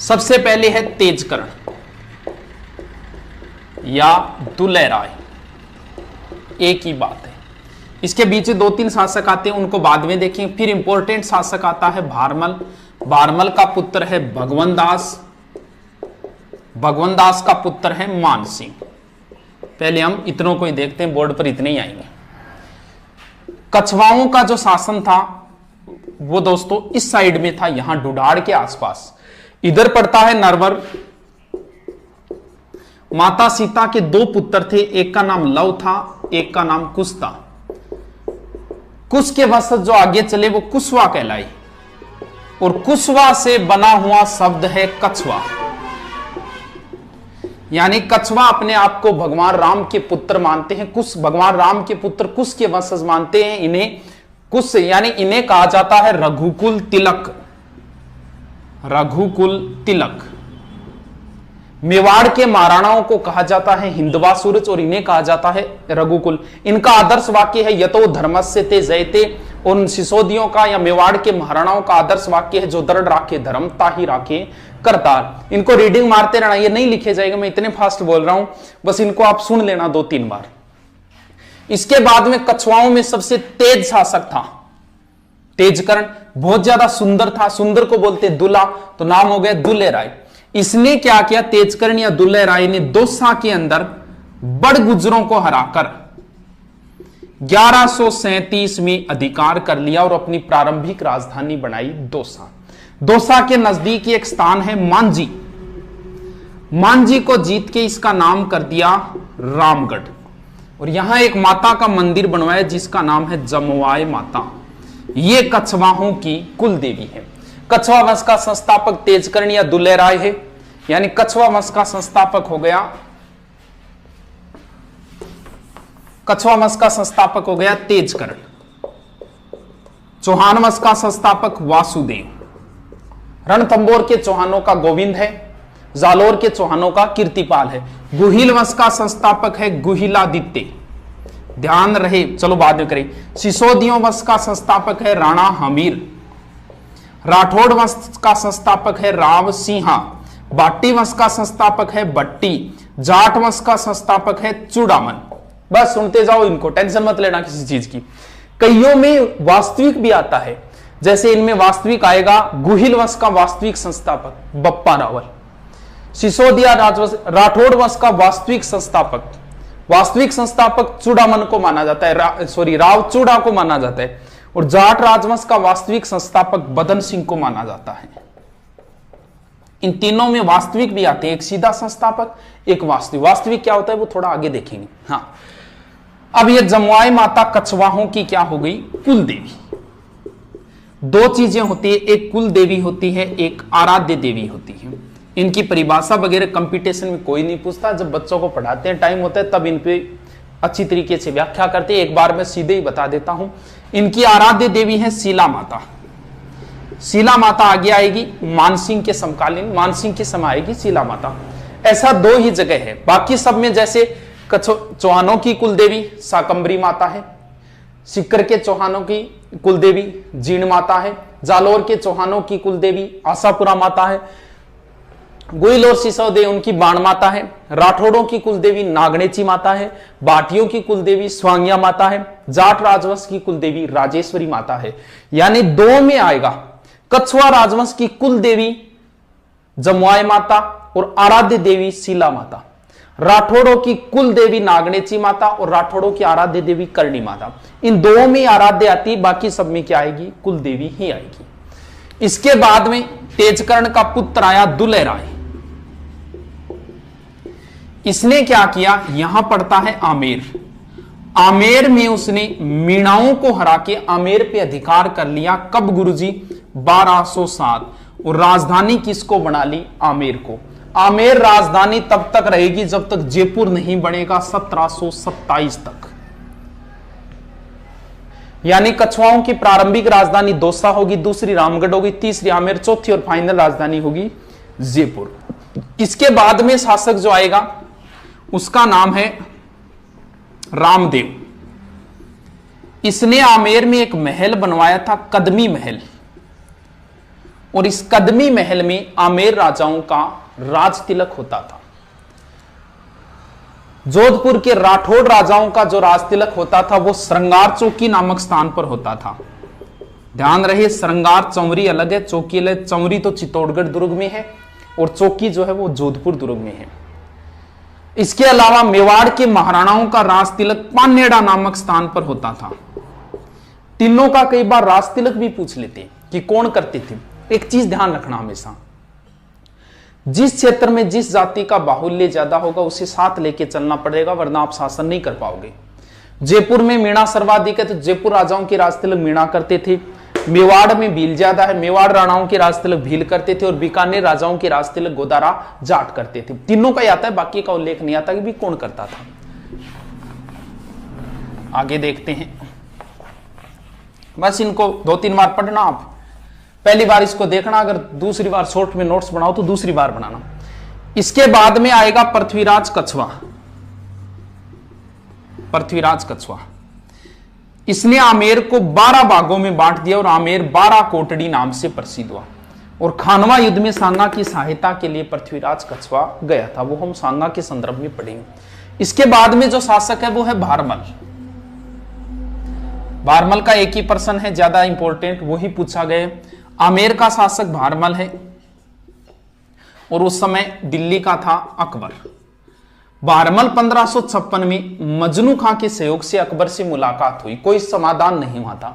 सबसे पहले है तेजकर्ण या दुलेराय, एक ही बात है। इसके बीच 2-3 शासक आते हैं, उनको बाद में देखें। फिर इंपॉर्टेंट शासक आता है भारमल। भारमल का पुत्र है भगवंत दास, भगवंत दास का पुत्र है मानसिंह। पहले हम इतनों को ही देखते हैं, बोर्ड पर इतने ही आएंगे। कछवाओं का जो शासन था वो दोस्तों इस साइड में था, यहां डुडाड़ के आसपास। इधर पड़ता है नरवर। माता सीता के 2 पुत्र थे, एक का नाम लव था, एक का नाम कुश था। कुश के वंशज जो आगे चले वो कुशवा कहलाए, और कुशवा से बना हुआ शब्द है कछवा। यानी कछवा अपने आप को भगवान राम के पुत्र मानते हैं, कुश भगवान राम के पुत्र कुश के वंशज मानते हैं। इन्हें कुश यानी इन्हें कहा जाता है रघुकुल तिलक, रघुकुल तिलक। मेवाड़ के महाराणाओं को कहा जाता है हिंदवा सूरज, और इन्हें कहा जाता है रघुकुल। इनका आदर्श वाक्य है यतो धर्मस्य ते जयते। उन सिसोदियों का या मेवाड़ के महाराणाओं का आदर्श वाक्य है जो दृढ़ राखे धर्म ताहि राखे करतार। इनको रीडिंग मारते रहना, ये नहीं लिखे जाएगा, मैं इतने फास्ट बोल रहा हूं, बस इनको आप सुन लेना 2-3 बार। इसके बाद में कछवाओं में सबसे तेज शासक था तेजकर्ण, बहुत ज्यादा सुंदर था। सुंदर को बोलते दुला, तो नाम हो गया दुलेराय। इसने क्या किया, तेजकर्ण या दुलेराय ने दौसा के अंदर बड़ गुजरों को हराकर 1137 में अधिकार कर लिया और अपनी प्रारंभिक राजधानी बनाई दौसा। दौसा के नजदीक एक स्थान है मांझी। मांझी को जीत के इसका नाम कर दिया रामगढ़, और यहां एक माता का मंदिर बनवाया जिसका नाम है जमवाय माता। ये कछवाहों की कुल देवी है। कछवा वंश का संस्थापक तेजकर्ण या दुलेराय है, यानी कछवा वंश का संस्थापक हो गया, कछवा वंश का संस्थापक हो गया तेजकर्ण। चौहान वंश का संस्थापक वासुदेव। रणथंबोर के चौहानों का गोविंद है, जालोर के चौहानों का कीर्तिपाल है। गुहिल वंश का संस्थापक है गुहिलादित्य, ध्यान रहे, चलो बाद में करें। सिसोदियों वंश का संस्थापक है राणा हमीर। राठौड़ वंश का संस्थापक है राव सिंहा। बाटी वंश का संस्थापक है बट्टी। जाट वंश का संस्थापक है चूड़ामन। बस सुनते जाओ इनको, टेंशन मत लेना किसी चीज की। कईयों में वास्तविक भी आता है, जैसे इनमें वास्तविक आएगा गुहिल वंश का वास्तविक संस्थापक बप्पा रावल। सिसोदिया राठौड़ वंश का वास्तविक संस्थापक चूड़ामन को माना जाता है, राव चूड़ा को माना जाता है। और जाट राजवंश का वास्तविक संस्थापक बदन सिंह को माना जाता है। इन तीनों में वास्तविक भी आते हैं, एक सीधा संस्थापक, एक वास्तविक। वास्तविक क्या होता है वो थोड़ा आगे देखेंगे। हाँ, अब ये जमवाय माता कछवाहों की क्या हो गई, कुल देवी। 2 चीजें होती है, एक कुल देवी होती है, एक आराध्य देवी होती है। इनकी परिभाषा वगैरह कंपटीशन में कोई नहीं पूछता, जब बच्चों को पढ़ाते हैं टाइम होता है तब इन पे अच्छी तरीके से व्याख्या करते हैं। एक बार मैं सीधे ही बता देता हूं। इनकी आराध्य देवी है शीला माता। शीला माता आगे आएगी मानसिंह के समकालीन, मानसिंह के समय आएगी शीला माता। ऐसा 2 ही जगह है, बाकी सब में जैसे चौहानों की कुलदेवी शाकंभरी माता है, सिक्कर के चौहानों की कुलदेवी जीर्ण माता है, जालोर के चौहानों की कुलदेवी आशापुरा माता है, गुइल और सिसोदे उनकी बाण माता है, राठौड़ों की कुलदेवी नागणेची माता है, बाटियों की कुलदेवी स्वांगिया माता है, जाट राजवंश की कुलदेवी राजेश्वरी माता है। यानी 2 में आएगा, कछवा राजवंश की कुलदेवी जमवाय माता और आराध्य देवी शीला माता, राठौड़ों की कुल देवी नागणेची माता और राठौड़ों की आराध्य देवी करणी माता। इन 2 में आराध्य आती, बाकी सब में क्या आएगी, कुल देवी ही आएगी। इसके बाद में तेजकर्ण का पुत्र आया दुलेराय। इसने क्या किया, यहां पड़ता है आमेर। आमेर में उसने मीणाओं को हरा के आमेर पे अधिकार कर लिया। कब गुरुजी, 1207। और राजधानी किसको बना ली, आमेर को। आमेर राजधानी तब तक रहेगी जब तक जयपुर नहीं बनेगा, 1727 तक। यानी कछवाओं की प्रारंभिक राजधानी दौसा होगी, दूसरी रामगढ़ होगी, तीसरी आमेर, चौथी और फाइनल राजधानी होगी जयपुर। इसके बाद में शासक जो आएगा उसका नाम है रामदेव। इसने आमेर में एक महल बनवाया था, कदमी महल। और इस कदमी महल में आमेर राजाओं का राज तिलक होता था। जोधपुर के राठौड़ राजाओं का जो राज तिलक होता था वो श्रृंगार चौकी नामक स्थान पर होता था। ध्यान रहे, श्रृंगार चौरी अलग है, चौकी अलग। चौरी तो चित्तौड़गढ़ दुर्ग में है और चौकी जो है वो जोधपुर दुर्ग में है। इसके अलावा मेवाड़ के महाराणाओं का राज तिलक पानेड़ा नामक स्थान पर होता था। तीनों का कई बार राज तिलक भी पूछ लेते कि कौन करते थे। एक चीज ध्यान रखना हमेशा, जिस क्षेत्र में जिस जाति का बाहुल्य ज्यादा होगा उसे साथ लेके चलना पड़ेगा, वरना आप शासन नहीं कर पाओगे। जयपुर में मीणा सर्वाधिक है तो जयपुर राजाओं के राज तिलक मीणा करते थे। मेवाड़ में भील ज्यादा है, मेवाड़ राणाओं के राज तिलक भील करते थे। और बीकानेर राजाओं के राज तिलक गोदारा जाट करते थे। तीनों का आता है, बाकी का उल्लेख नहीं आता कि भी कौन करता था। आगे देखते हैं, बस इनको 2-3 बार पढ़ना आप। पहली बार इसको देखना, अगर दूसरी बार शॉर्ट में नोट्स बनाओ तो दूसरी बार बनाना। इसके बाद में आएगा पृथ्वीराज कछवा। पृथ्वीराज कछवा, इसने आमेर को 12 भागों में बांट दिया और आमेर 12 कोटड़ी नाम से प्रसिद्ध हुआ। और खानवा युद्ध में सांगा की सहायता के लिए पृथ्वीराज कछवा गया था, वो हम सांगा के संदर्भ में पढ़ेंगे। इसके बाद में जो शासक है वो है भारमल। भारमल का एक ही प्रश्न है ज्यादा इंपॉर्टेंट, वही पूछा गया। आमेर का शासक भारमल है और उस समय दिल्ली का था अकबर। भारमल 1556 में मजनू खां के सहयोग से अकबर से मुलाकात हुई, कोई समाधान नहीं हुआ था।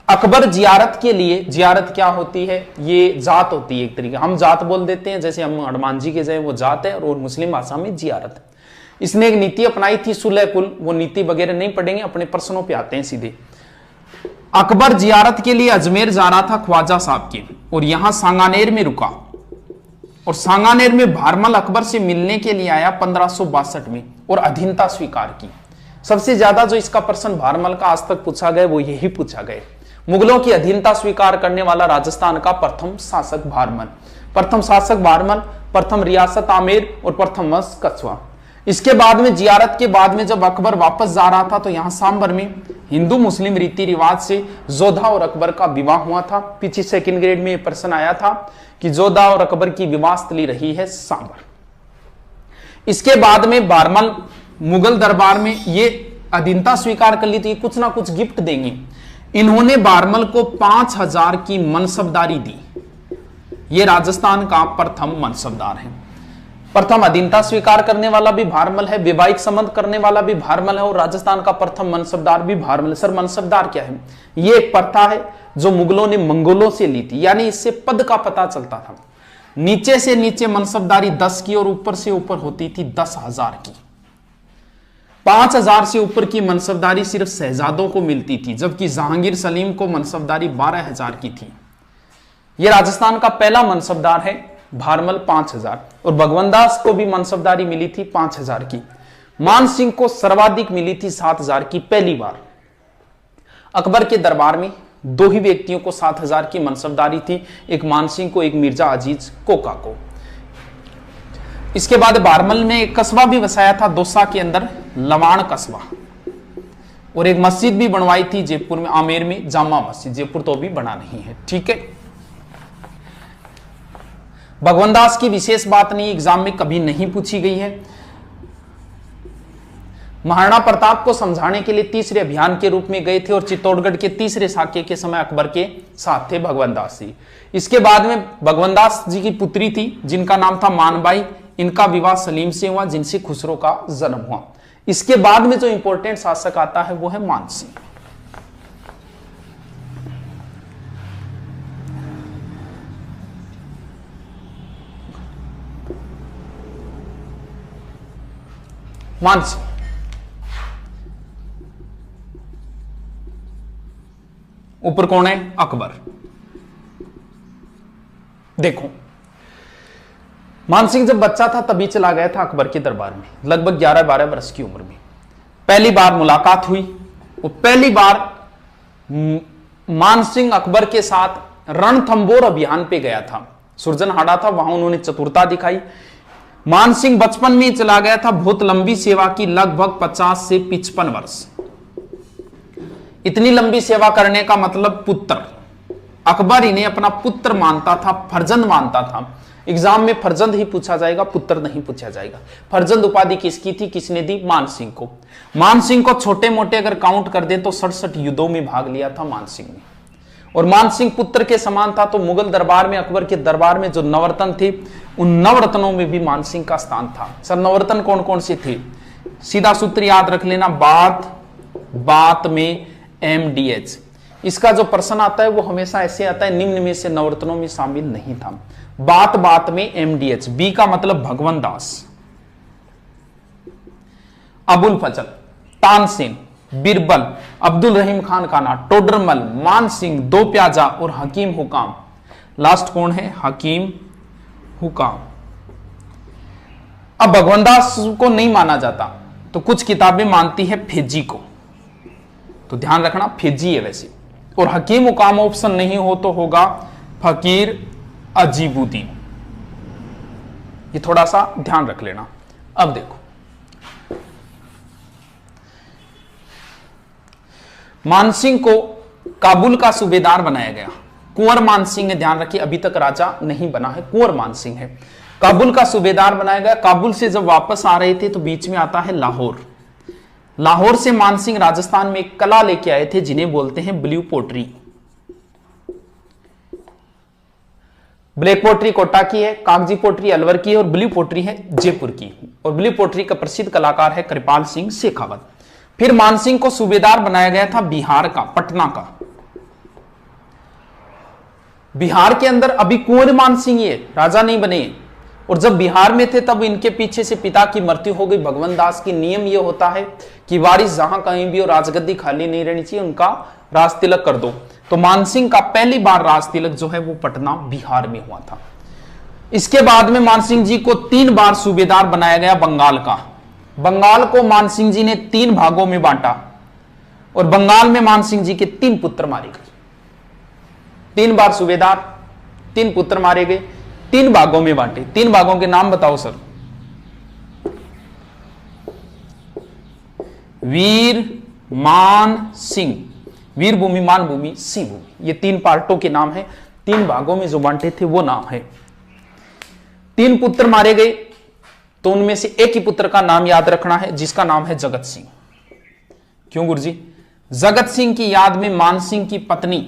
अकबर जियारत के लिए, जियारत क्या होती है, ये जात होती है एक तरीके, हम जात बोल देते हैं, जैसे हम हनुमान जी के जाए वो जात है और मुस्लिम भाषा में जियारत है। इसने एक नीति अपनाई थी सुलह कुल, वो नीति वगैरह नहीं पढ़ेंगे, अपने प्रश्नों पे आते हैं सीधे। अकबर जियारत के लिए अजमेर जा रहा था ख्वाजा साहब के, और यहां सांगानेर में रुका। और सांगानेर में भारमल अकबर से मिलने के लिए आया 1562 में और अधीनता स्वीकार की। सबसे ज्यादा जो इसका प्रश्न भारमल का आज तक पूछा गया वो यही पूछा गया। मुगलों की अधीनता स्वीकार करने वाला राजस्थान का प्रथम शासक भारमल। प्रथम शासक भारमल, प्रथम रियासत आमेर और प्रथम वंश कछवा। इसके बाद में जियारत के बाद में जब अकबर वापस जा रहा था तो यहां सांबर में हिंदू मुस्लिम रीति रिवाज से जोधा और अकबर का विवाह हुआ था। पीछे सेकंड ग्रेड में प्रश्न आया था कि जोधा और अकबर की विवाह स्थली रही है सांबर। इसके बाद में भारमल मुगल दरबार में ये अधीनता स्वीकार कर ली थी, कुछ ना कुछ गिफ्ट देंगे। इन्होंने भारमल को 5000 की मनसबदारी दी। ये राजस्थान का प्रथम मनसबदार है। प्रथम अधीनता स्वीकार करने वाला भी भारमल है, वैवाहिक संबंध करने वाला भी भारमल है और राजस्थान का प्रथम मनसबदार भी भारमल है। सर मनसबदार क्या है? ये एक प्रथा है जो मुगलों ने मंगोलों से ली थी, यानी इससे पद का पता चलता था। नीचे से नीचे मनसबदारी 10 की और ऊपर से ऊपर होती थी 10,000 की। 5,000 से ऊपर की मनसबदारी सिर्फ शहजादों को मिलती थी, जबकि जहांगीर सलीम को मनसबदारी 12,000 की थी। यह राजस्थान का पहला मनसबदार है भारमल 5,000, और भगवंदास को भी मनसबदारी मिली थी 5,000 की। मान सिंह को सर्वाधिक मिली थी 7,000 की पहली बार। अकबर के दरबार में 2 ही व्यक्तियों को 7,000 की मनसबदारी थी, एक मान सिंह को, एक मिर्जा अजीज कोका को। इसके बाद भारमल ने एक कस्बा भी बसाया था दौसा के अंदर, लवाण कस्बा, और एक मस्जिद भी बनवाई थी जयपुर में, आमेर में जामा मस्जिद। जयपुर तो भी बना नहीं है, ठीक है। भगवंदास की विशेष बात नहीं, एग्जाम में कभी नहीं पूछी गई है। महाराणा प्रताप को समझाने के लिए तीसरे अभियान के रूप में गए थे और चित्तौड़गढ़ के तीसरे साके के समय अकबर के साथ थे भगवंदास जी। इसके बाद में भगवंदास जी की पुत्री थी जिनका नाम था मानबाई। इनका विवाह सलीम से हुआ जिनसे खुसरो का जन्म हुआ। इसके बाद में जो इंपॉर्टेंट शासक आता है वो है मानसिंह। मानसिंह ऊपर कौन है? अकबर। देखो मानसिंह जब बच्चा था तभी चला गया था अकबर के दरबार में, लगभग 11-12 वर्ष की उम्र में। पहली बार मुलाकात हुई और पहली बार मानसिंह अकबर के साथ रणथंबोर अभियान पे गया था। सुरजनहाड़ा था, वहां उन्होंने चतुरता दिखाई। मानसिंह बचपन में चला गया था, बहुत लंबी सेवा की, लगभग 50 से 55 वर्ष। इतनी लंबी सेवा करने का मतलब पुत्र, अकबर इन्हें अपना पुत्र मानता था, फर्जंद मानता था। एग्जाम में फर्जंद ही पूछा जाएगा, पुत्र नहीं पूछा जाएगा। फर्जंद उपाधि किसकी थी, किसने दी, मान सिंह को। मान सिंह को छोटे मोटे अगर काउंट कर दे तो 67 युद्धों में भाग लिया था मान सिंह ने। और मान सिंह पुत्र के समान था, तो मुगल दरबार में, अकबर के दरबार में जो नवरत्न थे, उन नवरत्नों में भी मान सिंह का स्थान था। सर नवरत्न कौन कौन से थे, सीधा सूत्र याद रख लेना, बात में MDH। इसका जो प्रश्न आता है वो हमेशा ऐसे आता है, निम्न में से नवरत्नों में शामिल नहीं था। बात में MDH। बी का मतलब भगवान दास, अबुल फजल, तानसेन, बीरबल, अब्दुल रहीम खान काना, टोडरमल, मान सिंह, दो प्याजा और हकीम हुकाम। लास्ट कौन है, हकीम हुकाम। अब भगवान दास को नहीं माना जाता, तो कुछ किताबें मानती है फेजी को, तो ध्यान रखना फेजी है वैसे। और हकीम हुकाम ऑप्शन नहीं हो तो होगा फकीर अजीबुद्दीन, ये थोड़ा सा ध्यान रख लेना। अब देखो मानसिंह को काबुल का सूबेदार बनाया गया। कुंवर मानसिंह है, ध्यान रखिए, अभी तक राजा नहीं बना है, कुंवर मानसिंह है। काबुल का सूबेदार बनाया गया। काबुल से जब वापस आ रहे थे तो बीच में आता है लाहौर। लाहौर से मानसिंह राजस्थान में एक कला लेके आए थे जिन्हें बोलते हैं blue pottery. Black pottery Kota की है, कागजी पोट्री अलवर की है और ब्लू पोट्री है जयपुर की। और ब्लू पोट्री का प्रसिद्ध कलाकार है कृपाल सिंह शेखावत। फिर मानसिंह को सूबेदार बनाया गया था बिहार का, पटना का। बिहार के अंदर अभी कुंवर मानसिंह ये राजा नहीं बने, और जब बिहार में थे तब इनके पीछे से पिता की मृत्यु हो गई भगवान दास की। नियम ये होता है कि वारिस जहां कहीं भी हो, राजगद्दी खाली नहीं रहनी चाहिए, उनका राज तिलक कर दो। तो मानसिंह का पहली बार राज तिलक जो है वो पटना बिहार में हुआ था। इसके बाद में मानसिंह जी को 3 बार सूबेदार बनाया गया बंगाल का। बंगाल को मानसिंह जी ने 3 भागों में बांटा और बंगाल में मानसिंह जी के 3 पुत्र मारे गए। 3 बार सूबेदार, 3 पुत्र मारे गए, 3 भागों में बांटे। 3 भागों के नाम बताओ सर। वीर, मान, सिंह। वीर भूमि, मान भूमि, सिंह भूमि, ये 3 पार्टों के नाम है। 3 भागों में जो बांटे थे वो नाम है। 3 पुत्र मारे गए, तो उनमें से एक ही पुत्र का नाम याद रखना है जिसका नाम है जगत सिंह। क्यों गुरुजी? जगत सिंह की याद में मान सिंह की पत्नी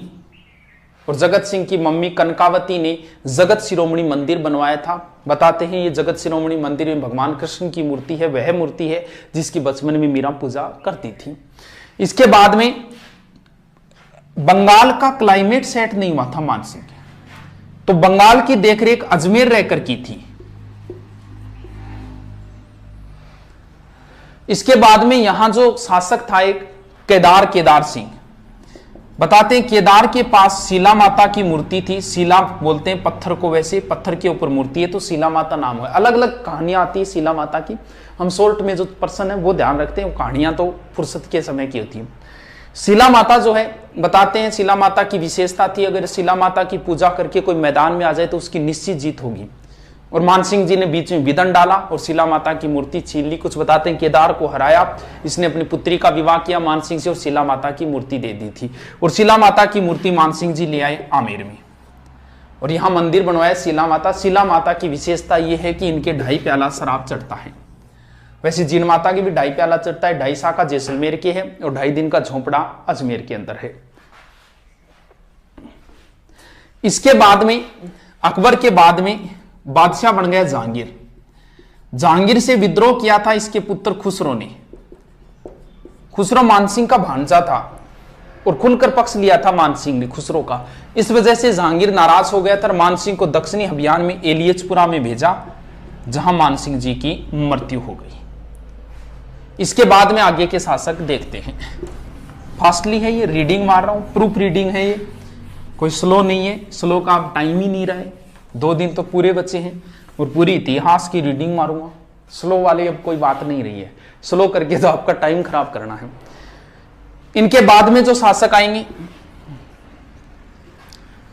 और जगत सिंह की मम्मी कनकावती ने जगत शिरोमणि मंदिर बनवाया था। बताते हैं ये जगत शिरोमणि मंदिर में भगवान कृष्ण की मूर्ति है, वह मूर्ति है जिसकी बचपन में मीरा पूजा करती थी। इसके बाद में बंगाल का क्लाइमेट सेट नहीं हुआ था मानसिंह के, तो बंगाल की देखरेख अजमेर रहकर की थी। इसके बाद में यहां जो शासक था एक केदार सिंह। बताते हैं केदार के पास शिला माता की मूर्ति थी। शिला बोलते हैं पत्थर को, वैसे पत्थर के ऊपर मूर्ति है तो शिला माता नाम है। अलग अलग कहानियां आती है शिला माता की, हम शॉर्ट में जो पर्सन है वो ध्यान रखते हैं, कहानियां तो फुर्सत के समय की होती है। शिला माता जो है, बताते हैं शिला माता की विशेषता थी, अगर शिला माता की पूजा करके कोई मैदान में आ जाए तो उसकी निश्चित जीत होगी। और मानसिंह जी ने बीच में विदन डाला और शिला माता की मूर्ति छीन ली। कुछ बताते हैं केदार को हराया, इसने अपनी पुत्री का विवाह किया मानसिंह से और शिला माता की मूर्ति दे दी थी। और शिला माता की मूर्ति मानसिंह जी ले आए आमेर में और यहां मंदिर बनवाया शिला माता। शिला माता की विशेषता यह है कि इनके 2.5 प्याला शराब चढ़ता है। वैसे जीन माता की भी 2.5 प्याला चढ़ता है। 2.5 शाखा जैसलमेर के है और 2.5 दिन का झोंपड़ा अजमेर के अंदर है। इसके बाद में अकबर के बाद में बादशाह बन गया जहांगीर। जहांगीर से विद्रोह किया था इसके पुत्र खुसरो ने। खुसरो मानसिंह का भांजा था और खुलकर पक्ष लिया था मानसिंह ने खुसरो का। इस वजह से जहांगीर नाराज हो गया था। मानसिंह को दक्षिणी अभियान में एलियचपुरा में भेजा, जहां मानसिंह जी की मृत्यु हो गई। इसके बाद में आगे के शासक देखते हैं। फास्टली है ये, रीडिंग मार रहा हूं, प्रूफ रीडिंग है ये, कोई स्लो नहीं है। स्लो का टाइम ही नहीं रहा है, 2 दिन तो पूरे बचे हैं और पूरी इतिहास की रीडिंग मारूंगा। स्लो वाली अब कोई बात नहीं रही है, स्लो करके तो आपका टाइम खराब करना है। इनके बाद में जो शासक आएंगे,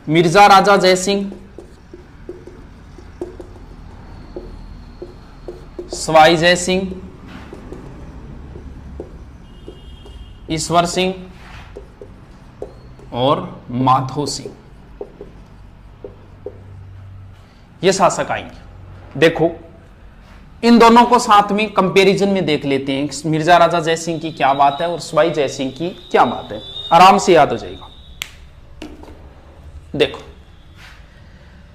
मिर्जा राजा जयसिंह, सवाई जय सिंह, ईश्वर सिंह और माधो सिंह। ये शासक आएंगे। देखो इन दोनों को साथ में कंपैरिजन में देख लेते हैं, मिर्जा राजा जयसिंह की क्या बात है और सवाई जयसिंह की क्या बात है, आराम से याद हो जाएगा। देखो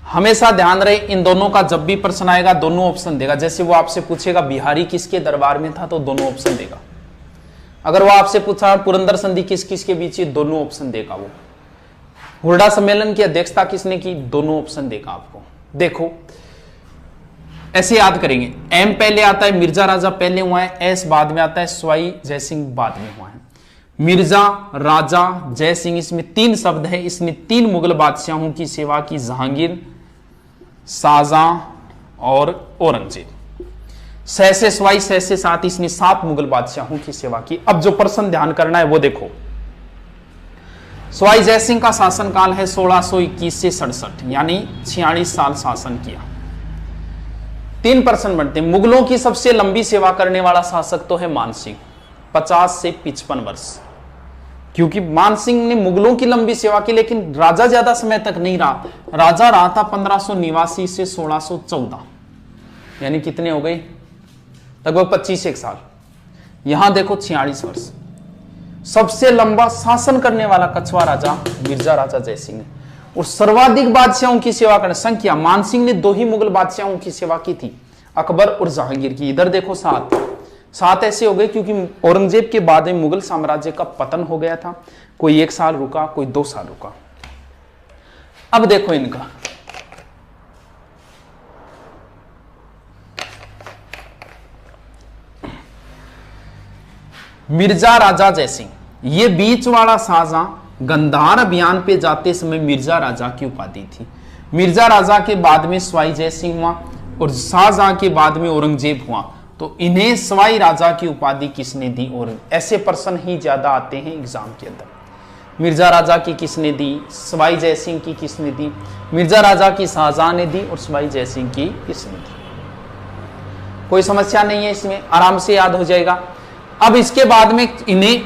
हमेशा ध्यान रहे, इन दोनों का जब भी प्रश्न आएगा दोनों ऑप्शन देगा। जैसे वो आपसे पूछेगा बिहारी किसके दरबार में था तो दोनों ऑप्शन देगा। अगर वो आपसे पूछा पुरंदर संधि किस किस के बीच, दोनों ऑप्शन देगा। वो हुरडा सम्मेलन की अध्यक्षता किसने की, दोनों ऑप्शन देगा आपको। देखो ऐसे याद करेंगे, एम पहले आता है, मिर्जा राजा पहले हुआ है, एस बाद में आता है, सवाई जयसिंह बाद में हुआ है। मिर्जा राजा जयसिंह, इसमें 3 शब्द है। इसने 3 मुगल बादशाहों की सेवा की, जहांगीर, शाहजहां और औरंगजेब। सह से सवाई, सह से साथ, इसने 7 मुगल बादशाहों की सेवा की। अब जो प्रश्न ध्यान करना है वो देखो, सवाई जयसिंह का शासनकाल है 1621 से 67, यानी 46 साल शासन किया। 3 प्रश्न बनते हैं। मुगलों की सबसे लंबी सेवा करने वाला शासक तो है मानसिंह, 50 से 55 वर्ष, क्योंकि मानसिंह ने मुगलों की लंबी सेवा की, लेकिन राजा ज्यादा समय तक नहीं रहा। राजा रहा था 1589 से 1614, यानी कितने हो गए, लगभग 25 साल। यहां देखो 46 वर्ष। सबसे लंबा शासन करने वाला कछुआ राजा मिर्जा राजा जयसिंह, और सर्वाधिक बादशाहों की सेवा करने संख्या, मानसिंह ने 2 ही मुगल बादशाहों की सेवा की थी, अकबर और जहांगीर की। इधर देखो 7 ऐसे हो गए क्योंकि औरंगजेब के बाद में मुगल साम्राज्य का पतन हो गया था। कोई 1 साल रुका, कोई 2 साल रुका। अब देखो इनका, मिर्जा राजा जयसिंह, ये बीच वाला शाहजहां गंधार अभियान पे जाते समय मिर्जा राजा की उपाधि थी। मिर्जा राजा के बाद में सवाई जयसिंह हुआ और शाहजहां के बाद में औरंगजेब हुआ, तो इन्हें सवाई राजा की उपाधि किसने दी। और ऐसे प्रश्न ही ज्यादा आते हैं एग्जाम के अंदर। मिर्जा राजा की किसने दी, सवाई जयसिंह की किसने दी, मिर्जा राजा की शाहजहां ने दी और सवाई जयसिंह की किसने दी। कोई समस्या नहीं है इसमें, आराम से याद हो जाएगा। अब इसके बाद में इन्हें,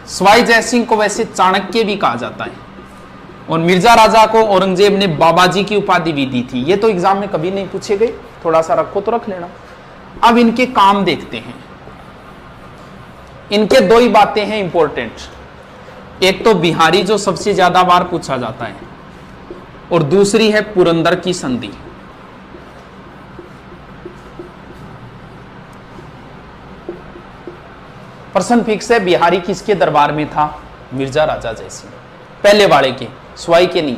सवाई जयसिंह को वैसे चाणक्य भी कहा जाता है, और मिर्जा राजा को औरंगजेब ने बाबाजी की उपाधि भी दी थी। ये तो एग्जाम में कभी नहीं पूछे गए, थोड़ा सा रखो तो रख लेना। अब इनके काम देखते हैं। इनके 2 ही बातें हैं इंपॉर्टेंट, एक तो बिहारी जो सबसे ज्यादा बार पूछा जाता है, और दूसरी है पुरंदर की संधि। प्रश्न फिक्स है, बिहारी किसके दरबार में था, मिर्जा राजा जयसिंह, पहले वाले के, सवाई के नहीं।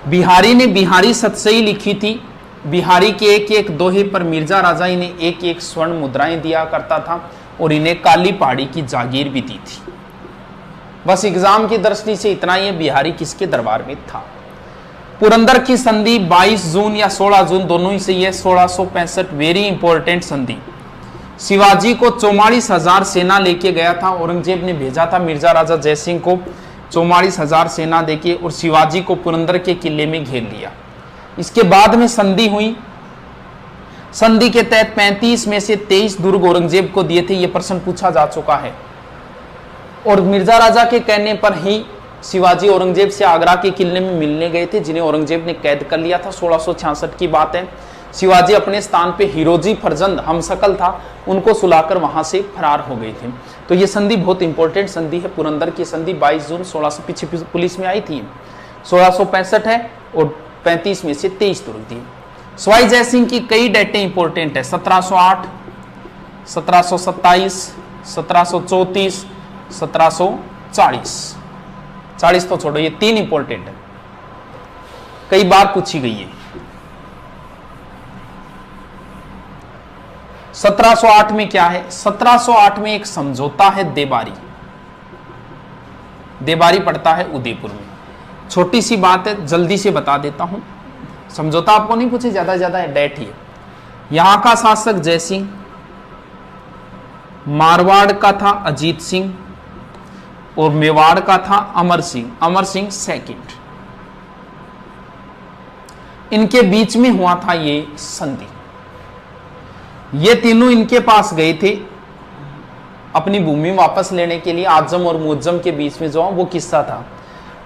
बिहारी ने बिहारी सतसई लिखी थी, बिहारी के 1-1 दोहे पर मिर्जा राजा इन्हें 1-1 स्वर्ण मुद्राएं दिया करता था, और इन्हें काली पहाड़ी की जागीर भी दी थी। बस एग्जाम की दृष्टि से इतना ही है, बिहारी किसके दरबार में था। पुरंदर की संधि 22 जून या 16 जून दोनों ही सही है, 1665, वेरी इंपॉर्टेंट संधि। शिवाजी को 44,000 सेना लेके गया था, औरंगजेब ने भेजा था मिर्जा राजा जयसिंह को 44,000 सेना देके, और शिवाजी को पुरंदर के किले में घेर लिया। इसके बाद में संधि हुई। संधि के तहत 35 में से 23 दुर्ग औरंगजेब को दिए थे, यह प्रश्न पूछा जा चुका है। और मिर्जा राजा के कहने पर ही शिवाजी औरंगजेब से आगरा के किले में मिलने गए थे, जिन्हें औरंगजेब ने कैद कर लिया था। 1666 की बात है। शिवाजी अपने स्थान पे हिरोजी फरजंद हमशक्ल था, उनको सुलाकर वहां से फरार हो गए थे। तो ये संधि बहुत इंपॉर्टेंट संधि है, पुरंदर की संधि 22 जून 1600 पीछे पुलिस में आई थी। 1665 है और 35 में से 23 दुर्ग दिए। सवाई जयसिंह की कई डेटें इंपॉर्टेंट है, 1708, 1727, 1734, 1740। 40 तो छोड़ो, ये 3 इंपॉर्टेंट है, कई बार पूछी गई है। 1708 में क्या है, 1708 में एक समझौता है देबारी। देबारी पड़ता है उदयपुर में। छोटी सी बात है, जल्दी से बता देता हूं, समझौता आपको नहीं पूछे, ज्यादा ज्यादा है, डेट ही है। यहां का शासक जयसिंह, मारवाड़ का था अजीत सिंह, और मेवाड़ का था अमर सिंह सेकंड। इनके बीच में हुआ था ये संधि। ये तीनों इनके पास गए थे अपनी भूमि वापस लेने के लिए। आजम और मुअज्जम के बीच में जो वो किस्सा था।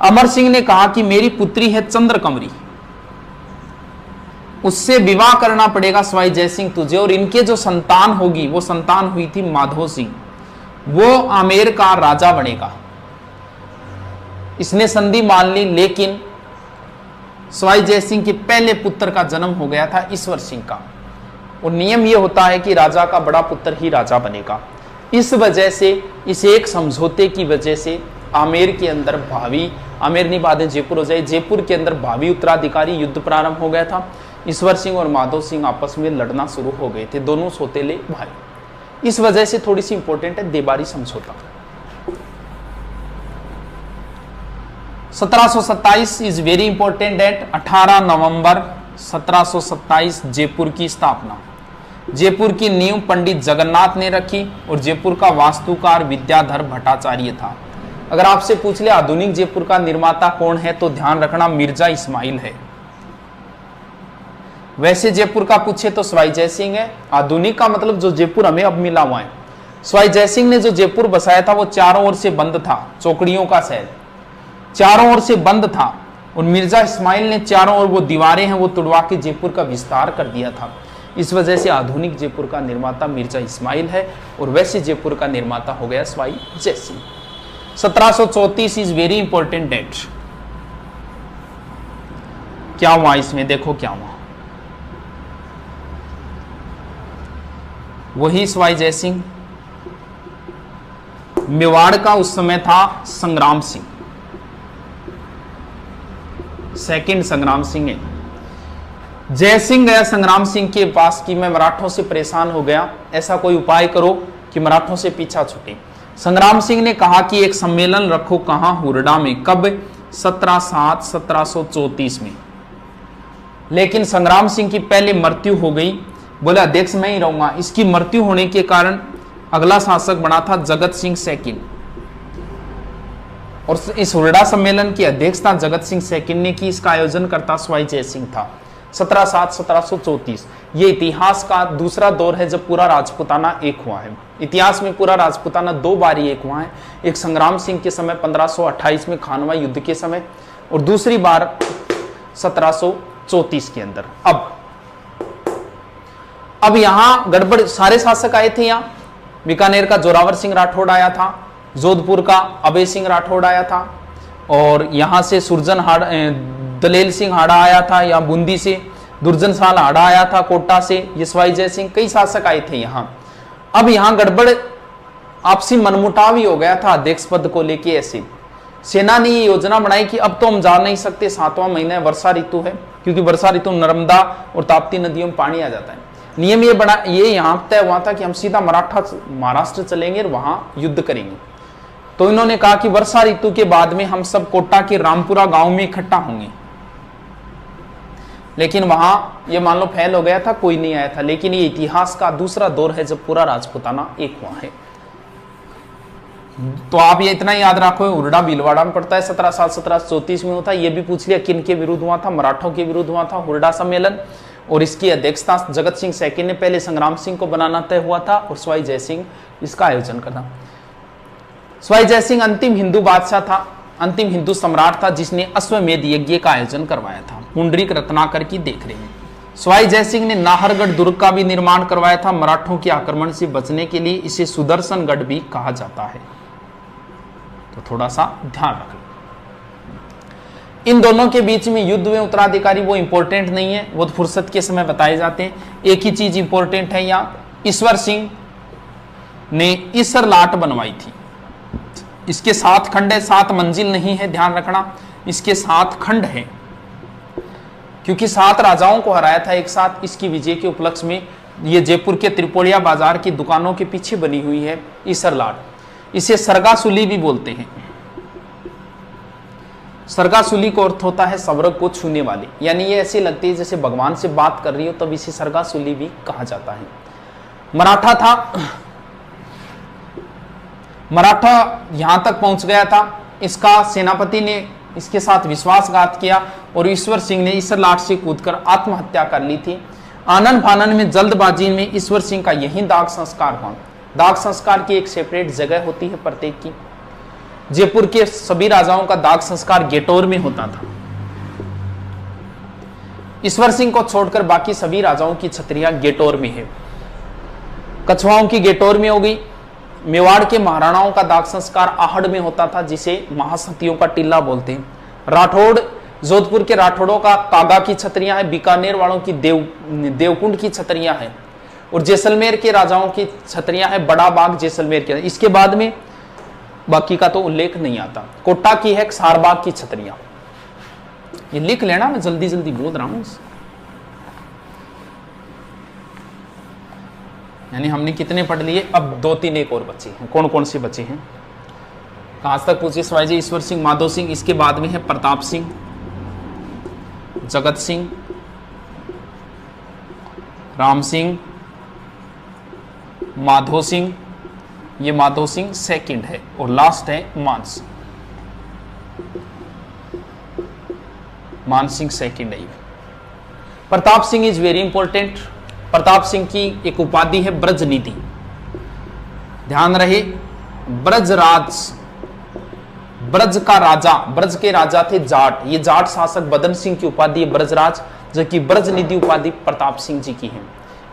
अमर सिंह ने कहा कि मेरी पुत्री है चंद्रकमरी, उससे विवाह करना पड़ेगा सवाई जयसिंह तुझे, और इनके जो संतान होगी वो संतान हुई थी माधो सिंह, वो आमेर का राजा बनेगा। इसने संधि मान ली, लेकिन सवाई जयसिंह के पहले पुत्र का जन्म हो गया था ईश्वर सिंह का, और नियम यह होता है कि राजा का बड़ा पुत्र ही राजा बनेगा। इस वजह से, इस एक समझौते की वजह से आमेर के अंदर भावी, आमेर नहीं बाद में जयपुर हो जाए, जयपुर के अंदर भावी उत्तराधिकारी युद्ध प्रारंभ हो गया था। ईश्वर सिंह और माधो सिंह आपस में लड़ना शुरू हो गए थे, दोनों सौतेले भाई। इस वजह से थोड़ी सी इंपॉर्टेंट है देबारी समझौता। 1727 इज वेरी इंपॉर्टेंट डेट। 18 नवंबर 1727 जयपुर की स्थापना। जयपुर की नींव पंडित जगन्नाथ ने रखी, और जयपुर का वास्तुकार विद्याधर भट्टाचार्य था। अगर आपसे पूछ ले आधुनिक जयपुर का निर्माता कौन है, तो ध्यान रखना मिर्जा इस्माइल है। वैसे जयपुर का पूछे तो सवाई जयसिंह है। आधुनिक का मतलब जो जयपुर हमें अब मिला हुआ है। सवाई जयसिंह ने जो जयपुर बसाया था वो चारों ओर से बंद था, चौकड़ियों का शहर चारों ओर से बंद था, और मिर्जा इस्माइल ने चारों ओर वो दीवारें हैं वो तुड़वा के जयपुर का विस्तार कर दिया था। इस वजह से आधुनिक जयपुर का निर्माता मिर्जा इस्माइल है, और वैसे जयपुर का निर्माता हो गया Sawai Jaisingh. 1734 is very important date. क्या हुआ इसमें, देखो क्या हुआ। वही सवाई जयसिंह, मेवाड़ का उस समय था संग्राम सिंह, सेकंड संग्राम सिंह है। जयसिंह गया संग्राम सिंह के पास कि मैं मराठों से परेशान हो गया, ऐसा कोई उपाय करो कि मराठों से पीछा छूटे। संग्राम सिंह ने कहा कि एक सम्मेलन रखो, कहां, हुरडा में। कब? 17/7/1734 में। लेकिन संग्राम सिंह की पहले मृत्यु हो गई, बोले अध्यक्ष मैं ही रहूंगा। इसकी मृत्यु होने के कारण अगला शासक बना था जगत सिंह सेकिन, और इस हुरडा सम्मेलन की अध्यक्षता जगत सिंह सेकिन ने की। इसका आयोजन करता सवाई जयसिंह था। 17/7/1734 ये इतिहास का दूसरा दौर है जब पूरा राजपूताना एक हुआ है। इतिहास में पूरा राजपूताना दो बार एक हुआ है, एक संग्राम सिंह के समय 1528 में खानवा युद्ध के समय, और दूसरी बार 1734 के अंदर। अब यहां गड़बड़, सारे शासक आए थे। यहां बीकानेर का जोरावर सिंह राठौड़ आया था, जोधपुर का अभय सिंह राठौड़ आया था, और यहां से सुरजन हाड़ा, दलेल सिंह हाड़ा आया था, या बूंदी से दुर्जन साल हाड़ा आया था, कोटा से ये सवाई जयसिंह, कई शासक आए थे यहां। अब यहां गड़बड़, आपसी मनमुटाव ही हो गया था अध्यक्ष पद को लेके। ऐसे सेना ने ये योजना बनाई कि अब तो हम जा नहीं सकते, 7वां महीना वर्षा ऋतु है, क्योंकि वर्षा ऋतु नर्मदा और ताप्ती नदियों में पानी आ जाता है। नियम ये यहां तय हुआ था कि हम सीधा महाराष्ट्र चलेंगे और वहां युद्ध करेंगे। तो इन्होंने कहा कि वर्षा ऋतु के बाद में हम सब कोटा के रामपुरा गांव में इकट्ठा होंगे, लेकिन वहां ये मान लो फैल हो गया था, कोई नहीं आया था। लेकिन ये इतिहास का दूसरा दौर है जब पूरा राजपूताना एक हुआ है। तो आप ये इतना याद रखो, हुरडा भीलवाड़ा में पड़ता है, 17/7/1734 में होता है। ये भी पूछ लिया किन के विरुद्ध हुआ था, मराठों के विरुद्ध हुआ था हुरडा सम्मेलन, और इसकी अध्यक्षता जगत सिंह सेकिन ने पहले संग्राम सिंह को बनाना तय हुआ था, और सवाई जयसिंह इसका आयोजन करना। सवाई जयसिंह अंतिम हिंदू बादशाह था, अंतिम हिंदू सम्राट था, जिसने अश्वमेध यज्ञ का आयोजन करवाया था पुंडरीक रत्नाकर की देखरेख में। सवाई जयसिंह ने नाहरगढ़ दुर्ग का भी निर्माण करवाया था। मराठों के आक्रमण से बचने के लिए इसे सुदर्शनगढ़ भी कहा जाता है, तो थोड़ा सा ध्यान रखना। इन दोनों के बीच में युद्ध में उत्तराधिकारी वो इंपॉर्टेंट नहीं है, वो फुर्सत के समय बताए जाते हैं। एक ही चीज इंपॉर्टेंट है, यहाँ ईश्वर सिंह ने ईसर लाट बनवाई थी। इसके 7 खंड है, 7 मंजिल नहीं है, ध्यान रखना, इसके 7 खंड है, क्योंकि 7 राजाओं को हराया था एक साथ। इसकी विजय के उपलक्ष्य में ये जयपुर के त्रिपोलिया बाजार की दुकानों के पीछे बनी हुई है ईसर लाट। इसे सरगासुली भी बोलते हैं। सरगासुली का अर्थ होता है स्वर्ग को छूने वाली, यानी ये ऐसी लगती है जैसे भगवान से बात कर रही हो, तब इसे सरगासुली भी कहा जाता है। मराठा था, मराठा यहां तक पहुंच गया था, इसका सेनापति ने इसके साथ विश्वासघात किया और ईश्वर सिंह ने ईसर लाट से कूदकर आत्महत्या कर ली थी। आनन फानन में जल्दबाजी में ईश्वर सिंह का यही दाग संस्कार हुआ। दाग संस्कार की एक सेपरेट जगह होती है प्रत्येक की। जयपुर के सभी राजाओं का दाग संस्कार गेटौर में होता था। ईश्वर सिंह को छोड़कर बाकी सभी राजाओं की छतरियां गेटोर में है। कछवाओं की गेटोर में हो गई। मेवाड़ के महाराणाओं का दाग संस्कार आहड़ में होता था, जिसे महासतियों का टिल्ला बोलते हैं। राठौड़, जोधपुर के राठौड़ों का कागा की छतरियां हैं। बीकानेर वालों की देवकुंड की छतरियां हैं। और जैसलमेर के राजाओं की छतरियां हैं बड़ा बाग जैसलमेर के। इसके बाद में बाकी का तो उल्लेख नहीं आता। कोटा की है सारबाग की छतरियां। ये लिख लेना, मैं जल्दी जल्दी बोल रहा हूं। यानी हमने कितने पढ़ लिए, अब 2-3 एक और बचे हैं। कौन कौन से बचे हैं, कहां तक पूछे सवाई जी? ईश्वर सिंह, माधो सिंह, इसके बाद में है प्रताप सिंह, जगत सिंह, राम सिंह, माधो सिंह। ये माधो सिंह सेकंड है और लास्ट है मान सिंह सेकंड है। Pratap Singh is very important. Pratap Singh की एक उपाधि है ब्रजनिधि। ध्यान रहे, ब्रजराज, ब्रज का राजा, ब्रज के राजा थे जाट। ये जाट शासक बदन सिंह की उपाधि है ब्रजराज, जबकि ब्रजनिधि उपाधि प्रताप सिंह जी की है।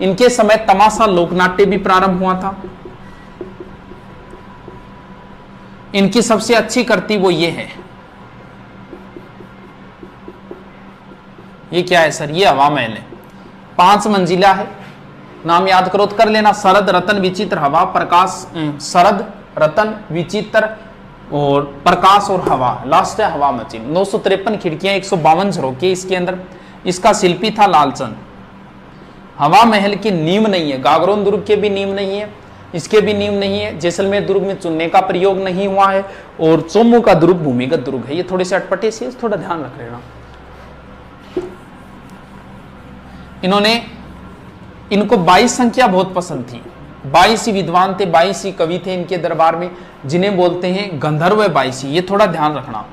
इनके समय तमाशा लोकनाट्य भी प्रारंभ हुआ था। इनकी सबसे अच्छी कृति वो ये है, ये क्या है सर? ये हवा महल है, 5 मंजिला है। नाम याद करो तो कर लेना, शरद रतन विचित्र हवा प्रकाश, शरद रतन विचित्र और प्रकाश और हवा, लास्ट है हवा मचिन। 953 खिड़कियां, 152 झरोके इसके अंदर। इसका शिल्पी था लालचंद। हवा महल की नींव नहीं है, गागरोन दुर्ग के भी नींव नहीं है, इसके भी नींव नहीं है। जैसलमेर दुर्ग में चुनने का प्रयोग नहीं हुआ है और चोमू का दुर्ग भूमिगत दुर्ग है। ये थोड़े से अटपटे से, थोड़ा ध्यान रख लेना। इनको 22 संख्या बहुत पसंद थी। 22 ही विद्वान थे, 22 ही कवि थे इनके दरबार में, जिन्हें बोलते हैं गंधर्व 22। ये थोड़ा ध्यान रखना।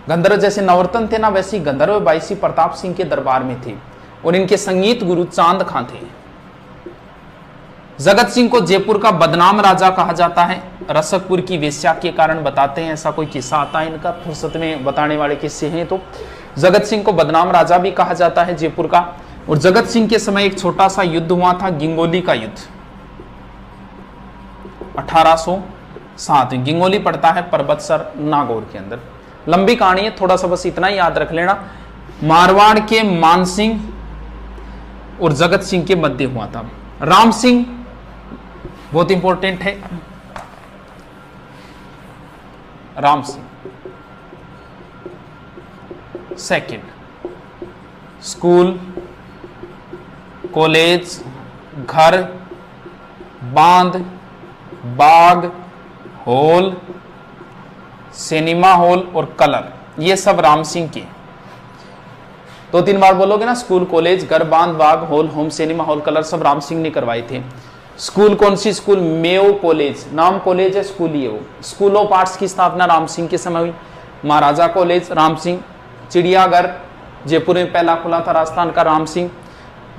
गंधर्व जैसे नवरत्न थे ना, वैसे गंधर्व 22 प्रताप सिंह के दरबार में थे। और इनके संगीत गुरु चांद खां थे। जगत सिंह को जयपुर का बदनाम राजा कहा जाता है। रसकपुर की वेश्या के कारण बताते हैं, ऐसा कोई किस्सा आता है इनका, फुर्सत में बताने वाले किस्से हैं। तो जगत सिंह को बदनाम राजा भी कहा जाता है जयपुर का। और जगत सिंह के समय एक छोटा सा युद्ध हुआ था, गिंगोली का युद्ध, 1807। गिंगोली पड़ता है परबतसर नागौर के अंदर। लंबी कहानी है, थोड़ा सा बस इतना ही याद रख लेना। मारवाड़ के मान सिंह और जगत सिंह के मध्य हुआ था। राम सिंह बहुत इंपॉर्टेंट है। Ram Singh second, school, college, घर, बांध, बाग, हॉल, सिनेमा हॉल और कलर, ये सब राम सिंह के। 2-3 बार बोलोगे ना, स्कूल, कॉलेज, घर, बांध, बाग, hall, home, cinema hall, colour, सब राम सिंह ने करवाए थे। स्कूल कौन सी स्कूल? मेयो कॉलेज, नाम कॉलेज है, स्कूल ही है वो। स्कूल ऑफ आर्ट्स की स्थापना राम सिंह के समय हुई। महाराजा कॉलेज राम सिंह। चिड़ियाघर जयपुर में पहला खुला था, राजस्थान का, राम सिंह।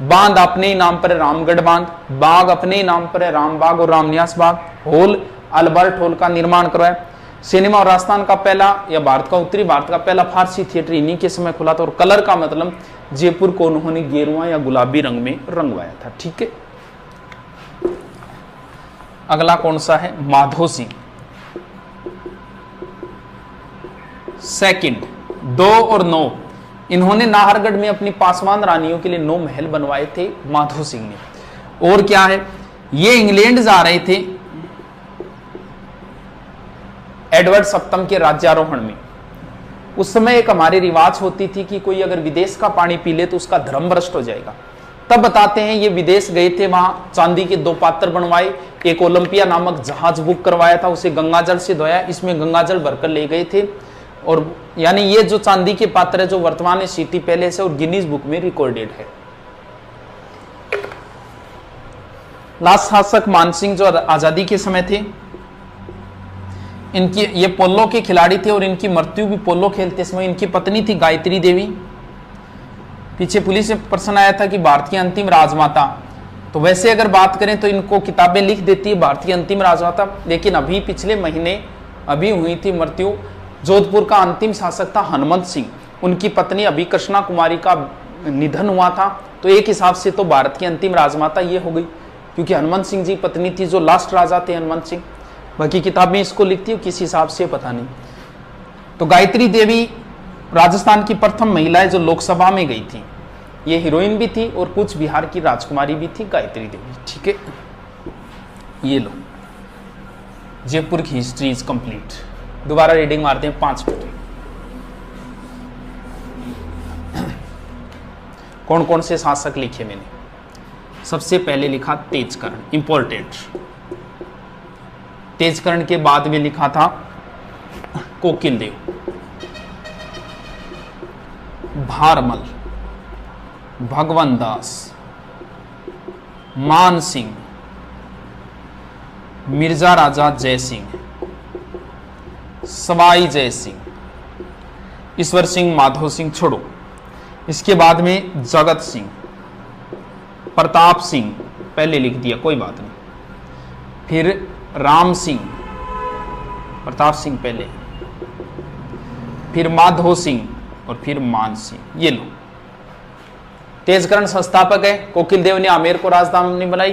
बांध अपने ही नाम पर है, रामगढ़ बांध। बाग अपने ही नाम पर है, रामबाग और Ramniwas Bagh. Hall Albert hall का निर्माण करवाया। सिनेमा और राजस्थान का पहला या भारत का, उत्तरी भारत का पहला फारसी थिएटर इन्हीं के समय खुला था। और कलर का मतलब जयपुर को उन्होंने गेरुआ या गुलाबी रंग में रंगवाया था। ठीक है, अगला कौन सा है? माधो सिंह सेकंड। 2 और 9, इन्होंने नाहरगढ़ में अपनी पासवान रानियों के लिए 9 महल बनवाए थे माधो सिंह ने। और क्या है, ये इंग्लैंड जा रहे थे एडवर्ड सप्तम के राज्यारोहण में। उस समय एक हमारी रिवाज होती थी कि कोई अगर विदेश का पानी पी ले तो उसका धर्म भ्रष्ट हो जाएगा। तब बताते हैं ये विदेश गए थे, वहां चांदी के 2 पात्र बनवाए, एक ओलंपिया नामक जहाज बुक करवाया था, उसे गंगाजल से धोया, इसमें गंगाजल भरकर ले गए थे। और यानी ये जो चांदी के पात्र है जो वर्तमान में सिटी पैलेस है और गिनीज बुक में रिकॉर्डेड है। लास्ट शासक मानसिंह जो आजादी के समय थे, इनकी ये पोलो के खिलाड़ी थे और इनकी मृत्यु भी पोलो खेलते समय। इनकी पत्नी थी गायत्री देवी। पीछे पुलिस में प्रश्न आया था कि भारत की अंतिम राजमाता, तो वैसे अगर बात करें तो इनको किताबें लिख देती है भारत की अंतिम राजमाता, लेकिन अभी पिछले महीने अभी हुई थी मृत्यु। जोधपुर का अंतिम शासक था हनुमंत सिंह, उनकी पत्नी अभी कृष्णा कुमारी का निधन हुआ था, तो एक हिसाब से तो भारत की अंतिम राजमाता ये हो गई, क्योंकि हनुमंत सिंह जी पत्नी थी, जो लास्ट राजा थे हनुमंत सिंह। बाकी किताब में इसको लिखती है किस हिसाब से पता नहीं। तो गायत्री देवी राजस्थान की प्रथम महिला है जो लोकसभा में गई थी। ये हीरोइन भी थी और कुछ बिहार की राजकुमारी भी थी गायत्री देवी। ठीक है, ये लो, जयपुर की हिस्ट्री इज कंप्लीट। दोबारा रीडिंग मारते हैं 5 मिनट। कौन कौन से शासक लिखे मैंने? सबसे पहले लिखा तेजकर्ण, इंपॉर्टेंट। तेजकर्ण के बाद में लिखा था कोकिल देव, भारमल, भगवंत दास, मान सिंह, मिर्जा राजा जय सिंह, सवाई जय सिंह, ईश्वर सिंह, माधो सिंह, छोड़ो। इसके बाद में जगत सिंह, प्रताप सिंह, पहले लिख दिया कोई बात नहीं। फिर राम सिंह, प्रताप सिंह पहले, फिर माधो सिंह और फिर मान सिंह। ये लो, तेजकर्ण संस्थापक है। कोकिल देव ने आमेर को राजधानी बनाई।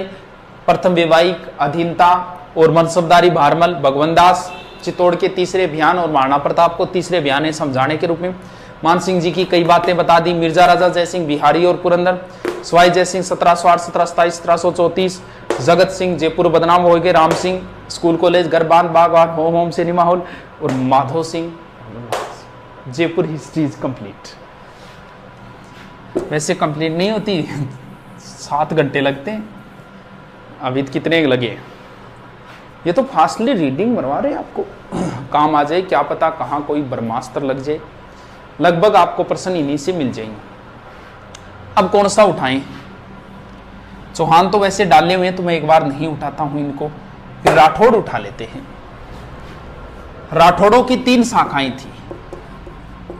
प्रथम वैवाहिक अधीनता और मनसबदारी भारमल, भगवंत दास चित्तौड़ के तीसरे अभियान और महाराणा प्रताप को तीसरे अभियान समझाने के रूप में। मान सिंह जी की कई बातें बता दी। मिर्जा राजा जयसिंह बिहारी और पुरंदर, सवाई जयसिंह 1708, 1727, 1734, जगत सिंह जयपुर बदनाम हो गए, राम सिंह स्कूल कॉलेज घर बांध बागवान होम होम सिनेमा हॉल, और Madho Singh Jaipur history is complete. वैसे कंप्लीट नहीं होती, 7 घंटे लगते हैं। अभी कितने लगे? ये तो फास्टली रीडिंग बनवा रहे हैं आपको, काम आ जाए, क्या पता कहाँ कोई ब्रह्मास्त्र लग जाए। लगभग आपको प्रश्न इन्हीं से मिल जाएंगे। अब कौन सा उठाएं? चौहान तो वैसे डाले हुए हैं, तो मैं एक बार नहीं उठाता हूं इनको। फिर राठौड़ उठा लेते हैं। राठौड़ों की 3 शाखाएं थी।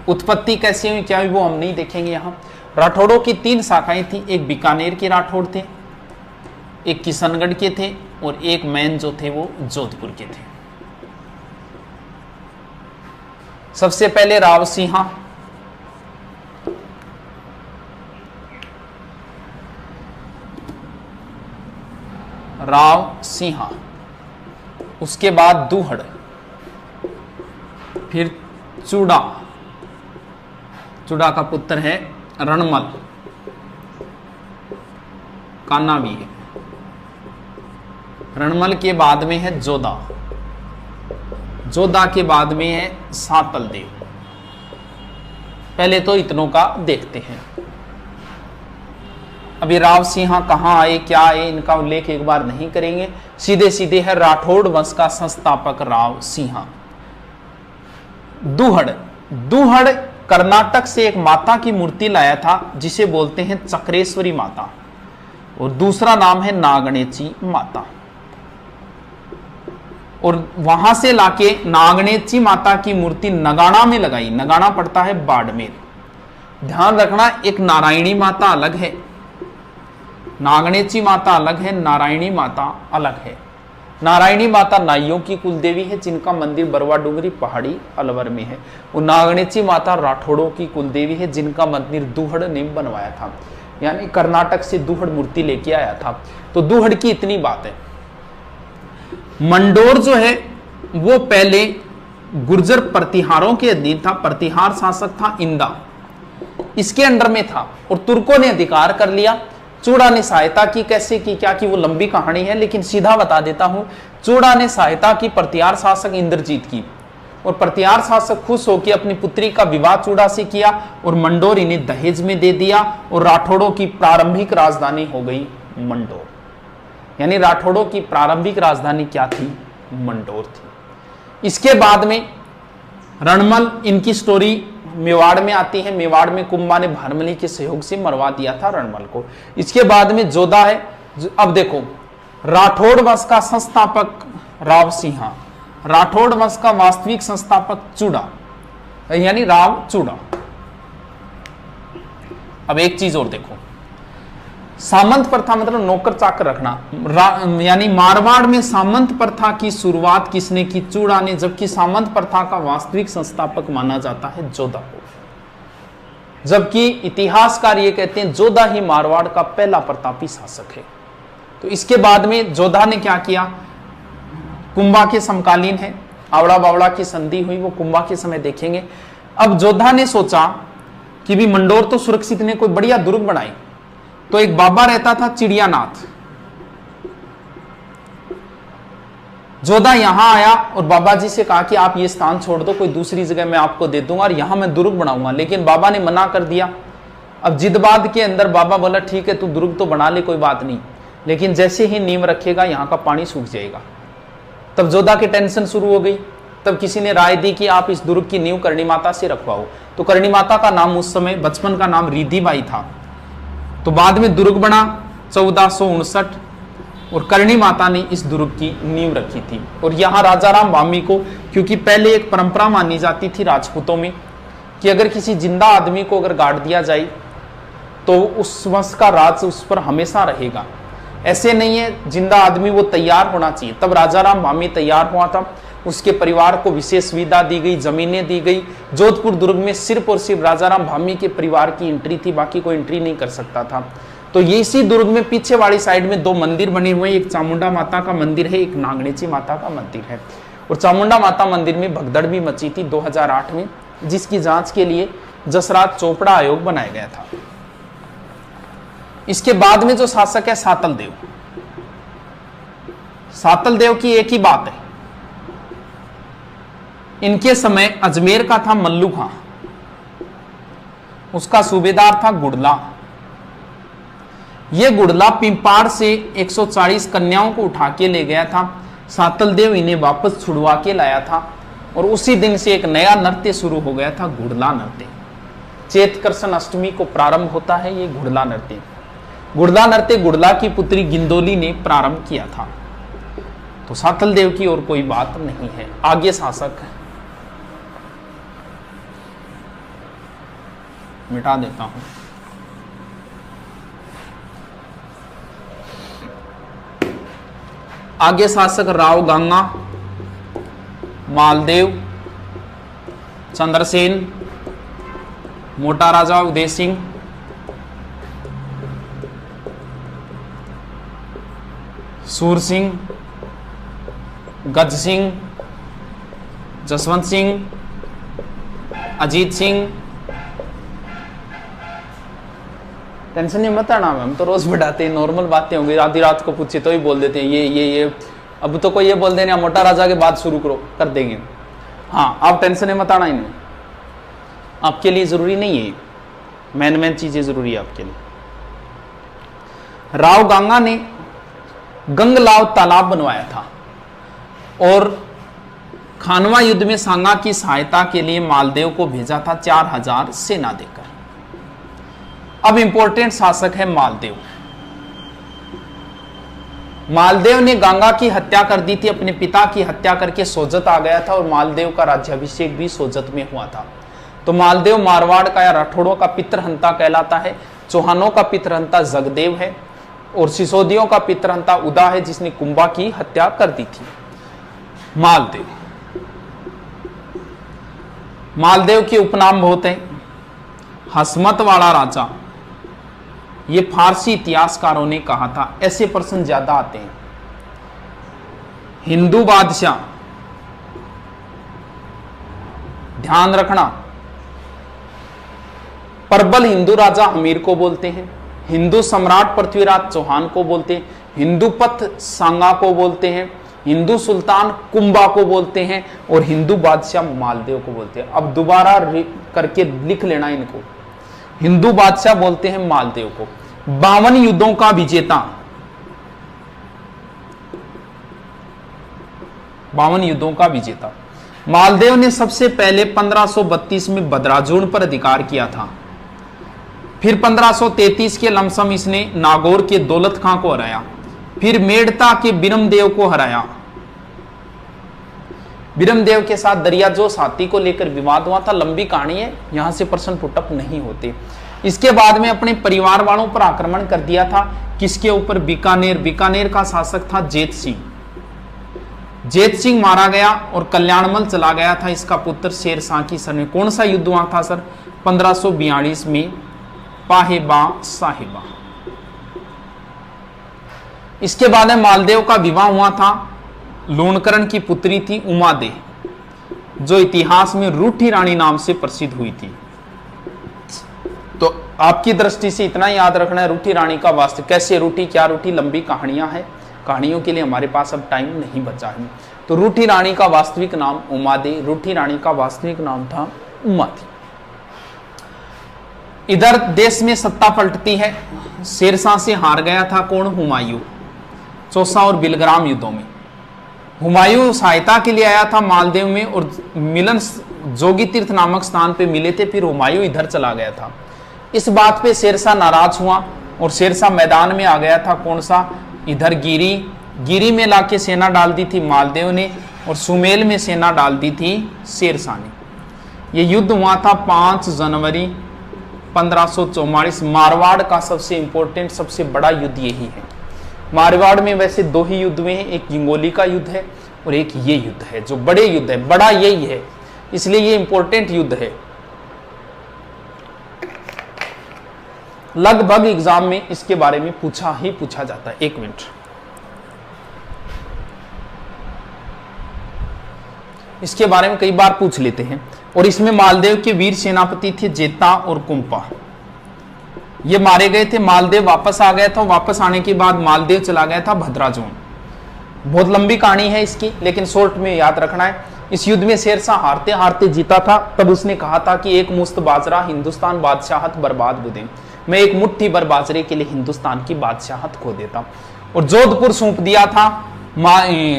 उत्पत्ति कैसे हुई क्या हुई वो हम नहीं देखेंगे यहां। राठौड़ों की 3 शाखाएं थी। एक बीकानेर के राठौड़ थे, एक किशनगढ़ के थे, और एक मैन जो थे वो जोधपुर के थे। सबसे पहले राव सिंहा, राव सिंहा, उसके बाद दूहड़, फिर चूड़ा, चूड़ा का पुत्र है रणमल, कान्हा भी है। रणमल के बाद में है जोधा, जोधा के बाद में है सातल देव। पहले तो इतनों का देखते हैं। अभी राव सिंहा कहां आए क्या आए इनका उल्लेख एक बार नहीं करेंगे, सीधे सीधे है राठौड़ वंश का संस्थापक राव सिंहा। दूहड़, दूहड़ कर्नाटक से एक माता की मूर्ति लाया था जिसे बोलते हैं चक्रेश्वरी माता, और दूसरा नाम है नागणेची माता। और वहां से लाके नागणेची माता की मूर्ति नगाना में लगाई। नगाना पड़ता है बाड़मेर। ध्यान रखना, एक नारायणी माता अलग है, नागणेची माता अलग है, नारायणी माता अलग है। नारायणी माता नाइयों की कुलदेवी है जिनका मंदिर बरवा डूंगरी पहाड़ी अलवर में है। और नागणेची माता राठौड़ों की कुलदेवी है जिनका मंदिर दूहड़ ने बनवाया था, यानी कर्नाटक से दूहड़ मूर्ति लेके आया था। तो दूहड़ की इतनी बात है। मंडोर जो है वो पहले गुर्जर प्रतिहारों के अधीन था। प्रतिहार शासक था इंदा, इसके अंडर में था, और तुर्कों ने अधिकार कर लिया। चूड़ा ने सहायता की, कैसे की क्या की वो लंबी कहानी है, लेकिन सीधा बता देता हूं। चूड़ा ने सहायता की प्रतिहार शासक इंद्रजीत की, और प्रतिहार शासक खुश होकर अपनी पुत्री का विवाह चूड़ा से किया, और मंडोर इन्हें दहेज में दे दिया, और राठौड़ों की प्रारंभिक राजधानी हो गई मंडोर। यानी राठौड़ों की प्रारंभिक राजधानी क्या थी? मंडोर थी। इसके बाद में रणमल, इनकी स्टोरी मेवाड़ में आती है। मेवाड़ में कुंभा ने भारमली के सहयोग से मरवा दिया था रणमल को। इसके बाद में जोधा है। अब देखो, राठौड़ वंश का संस्थापक राव सिंहा, राठौड़ वंश का वास्तविक संस्थापक चूड़ा, यानी राव चूड़ा। अब एक चीज और देखो, सामंत प्रथा मतलब नौकर चाकर रखना, यानी मारवाड़ में सामंत प्रथा की शुरुआत किसने की? चूड़ा ने, जबकि सामंत प्रथा का वास्तविक संस्थापक माना जाता है जोधा को। जबकि इतिहासकार ये कहते हैं जोधा ही मारवाड़ का पहला प्रतापी शासक है। तो इसके बाद में जोधा ने क्या किया, कुंभा के समकालीन है, आवड़ा बावड़ा की संधि हुई, वो कुंभा के समय देखेंगे। अब जोधा ने सोचा कि भी मंडोर तो सुरक्षित ने कोई बढ़िया दुर्ग बनाई। तो एक बाबा रहता था चिड़ियानाथ, जोधा यहां आया और बाबा जी से कहा कि आप ये स्थान छोड़ दो, कोई दूसरी जगह मैं आपको दे दूंगा और यहां मैं दुर्ग बनाऊंगा। लेकिन बाबा ने मना कर दिया। अब जिदबाद के अंदर बाबा बोला ठीक है तू दुर्ग तो बना ले, कोई बात नहीं, लेकिन जैसे ही नींव रखेगा यहां का पानी सूख जाएगा। तब जोधा की टेंशन शुरू हो गई। तब किसी ने राय दी कि आप इस दुर्ग की नींव करणी माता से रखवाओ। तो करणी माता का नाम उस समय बचपन का नाम रिधिबाई था। तो बाद में दुर्ग बना 1459 और करणी माता ने इस दुर्ग की नींव रखी थी। और यहाँ राजा राम भामी को, क्योंकि पहले एक परंपरा मानी जाती थी राजपूतों में कि अगर किसी जिंदा आदमी को अगर गाड़ दिया जाए तो उस वंश का राज उस पर हमेशा रहेगा। ऐसे नहीं है, जिंदा आदमी वो तैयार होना चाहिए। तब राजा राम भामी तैयार हुआ था, उसके परिवार को विशेष सुविधा दी गई, जमीनें दी गई। जोधपुर दुर्ग में सिर्फ और सिर्फ राजा राम भामी के परिवार की एंट्री थी, बाकी कोई एंट्री नहीं कर सकता था। तो ये इसी दुर्ग में पीछे वाली साइड में 2 मंदिर बने हुए हैं, एक चामुंडा माता का मंदिर है, एक नागणेची माता का मंदिर है। और चामुंडा माता मंदिर में भगदड़ भी मची थी 2008 में, जिसकी जांच के लिए जसराज चोपड़ा आयोग बनाया गया था। इसके बाद में जो शासक है सातल देव, सातल देव की एक ही बात है, इनके समय अजमेर का था मल्लू खां, उसका सूबेदार था गुड़ला। यह गुड़ला पिंपाड़ से 140 कन्याओं को उठा के ले गया था। सातल देव इन्हें वापस छुड़वा के लाया था और उसी दिन से एक नया नृत्य शुरू हो गया था, गुड़ला नृत्य। चेतकर्षण अष्टमी को प्रारंभ होता है ये गुड़ला नृत्य। गुड़ला नृत्य गुड़ला की पुत्री गिंदोली ने प्रारंभ किया था। तो सातल देव की और कोई बात नहीं है। आगे शासक मिटा देता हूं। आगे शासक राव गंगा, मालदेव, चंद्रसेन, मोटा राजा उदय सिंह, सूर सिंह, गज सिंह, जसवंत सिंह, अजीत सिंह। टेंशन नहीं मत आना, हम तो रोज बढ़ाते हैं, नॉर्मल बातें होंगी। आधी रात को पूछे तो ही बोल देते हैं ये। अब तो कोई ये बोल देना मोटा राजा के बाद शुरू करो, कर देंगे। हाँ, आप टेंशन मत आना, इन्हें आपके लिए जरूरी नहीं है, मेन चीजें जरूरी है आपके लिए। राव गंगा ने गंगलाव तालाब बनवाया था और खानवा युद्ध में सांगा की सहायता के लिए मालदेव को भेजा था 4000 सेना देकर। अब इंपॉर्टेंट शासक है मालदेव। मालदेव ने गंगा की हत्या कर दी थी, अपने पिता की हत्या करके सोजत आ गया था और मालदेव का राज्याभिषेक भी सोजत में हुआ था। तो मालदेव मारवाड़ का या राठौड़ों का पितृहंता कहलाता है। चौहानों का पितृहंता जगदेव है और सिसोदियों का पितृहंता उदा है, जिसने कुंभा की हत्या कर दी थी। मालदेव, मालदेव के उपनाम बहुत है। हसमत वाला राजा, ये फारसी इतिहासकारों ने कहा था। ऐसे प्रश्न ज्यादा आते हैं। हिंदू बादशाह, ध्यान रखना, प्रबल हिंदू राजा हमीर को बोलते हैं, हिंदू सम्राट पृथ्वीराज चौहान को बोलते हैं, हिंदू पथ सांगा को बोलते हैं, हिंदू सुल्तान कुंभा को बोलते हैं और हिंदू बादशाह मालदेव को बोलते हैं। अब दोबारा करके लिख लेना इनको। हिंदू बादशाह बोलते हैं मालदेव को। 52 युद्धों का विजेता, 52 युद्धों का विजेता मालदेव ने सबसे पहले 1532 में बदराजूण पर अधिकार किया था। फिर 1533 के लमसम इसने नागौर के दौलत खां को हराया। फिर मेड़ता के बिरमदेव को हराया। बिरमदेव के साथ दरियाजोश हाथी को लेकर विवाद हुआ था, लंबी कहानी है, यहां से प्रश्न पुटअप नहीं होते। इसके बाद में अपने परिवार वालों पर आक्रमण कर दिया था। किसके ऊपर? बीकानेर। बीकानेर का शासक था जेत सिंह। जेत सिंह मारा गया और कल्याणमल चला गया था इसका पुत्र शेरशाह की सरने। कौन सा युद्ध हुआ था सर? 1542 में पाहेबा साहिबा। इसके बाद में मालदेव का विवाह हुआ था, लूणकरण की पुत्री थी उमादे, जो इतिहास में रूठी रानी नाम से प्रसिद्ध हुई थी। तो आपकी दृष्टि से इतना याद रखना है, रूठी रानी का वास्तव कैसे रूठी, क्या रूठी, लंबी कहानियां हैं, कहानियों के लिए हमारे पास अब टाइम नहीं बचा है। तो रूठी रानी का वास्तविक नाम उमादे, रूठी रानी का वास्तविक नाम था उमा थी। इधर देश में सत्ता पलटती है, शेरशाह से हार गया था कौन, हुमायूं, चौसा और बिलग्राम युद्धों में। हुमायूं सहायता के लिए आया था मालदेव में और मिलन जोगी तीर्थ नामक स्थान पे मिले थे, फिर हुमायूं इधर चला गया था। इस बात पे शेरशाह नाराज हुआ और शेरशाह मैदान में आ गया था, कौन सा, इधर गिरी में लाके सेना डाल दी थी मालदेव ने और सुमेल में सेना डाल दी थी शेरशाह ने। यह युद्ध हुआ था 5 जनवरी 1544। मारवाड़ का सबसे इंपॉर्टेंट, सबसे बड़ा युद्ध यही है। मारवाड़ में वैसे 2 ही युद्ध हुए हैं, एक जिंगोली का युद्ध है और एक ये युद्ध है, जो बड़े युद्ध है, बड़ा यही है, इसलिए ये इंपॉर्टेंट युद्ध है। लगभग एग्जाम में इसके बारे में पूछा जाता है। 1 मिनट, इसके बारे में कई बार पूछ लेते हैं। और इसमें मालदेव के वीर सेनापति थे जेता और कुंपा, ये मारे गए थे। मालदेव वापस आ गया था, वापस आने के बाद मालदेव चला गया था भद्राजोन। बहुत लंबी कहानी है इसकी, लेकिन शॉर्ट में याद रखना है। इस युद्ध में शेरशाह हारते हारते जीता था, तब उसने कहा था कि एक मुश्त बाजरा हिंदुस्तान बादशाहत बर्बाद बुदे, मैं एक मुट्ठी भर बाजरे के लिए हिंदुस्तान की बादशाहत खो देता। और जोधपुर सौंप दिया था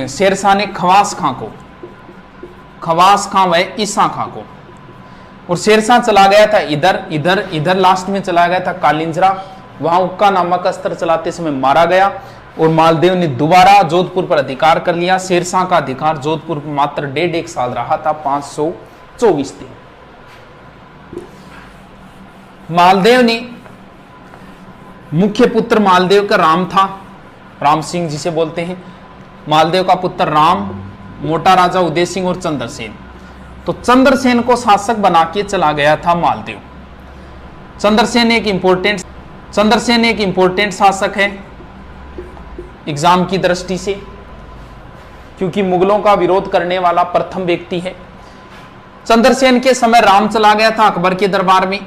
शेरशाह ने खवास खां को, खवास खां व ईसा खां को। और शेरशाह चला गया था इधर लास्ट में चला गया था कालिंजरा, वहां उक्का नामक अस्त्र चलाते समय मारा गया। और मालदेव ने दोबारा जोधपुर पर अधिकार कर लिया। शेरशाह का अधिकार जोधपुर पर मात्र 1.5 साल रहा था, 524 दिन। मालदेव ने, मुख्य पुत्र मालदेव का राम था, राम सिंह जिसे बोलते हैं। मालदेव का पुत्र राम, मोटा राजा उदय सिंह और चंद्रसेन। तो चंद्रसेन को शासक बना के चला गया था मालदेव। चंद्रसेन एक इंपॉर्टेंट शासक है एग्जाम की दृष्टि से, क्योंकि मुगलों का विरोध करने वाला प्रथम व्यक्ति है। चंद्रसेन के समय राम चला गया था अकबर के दरबार में।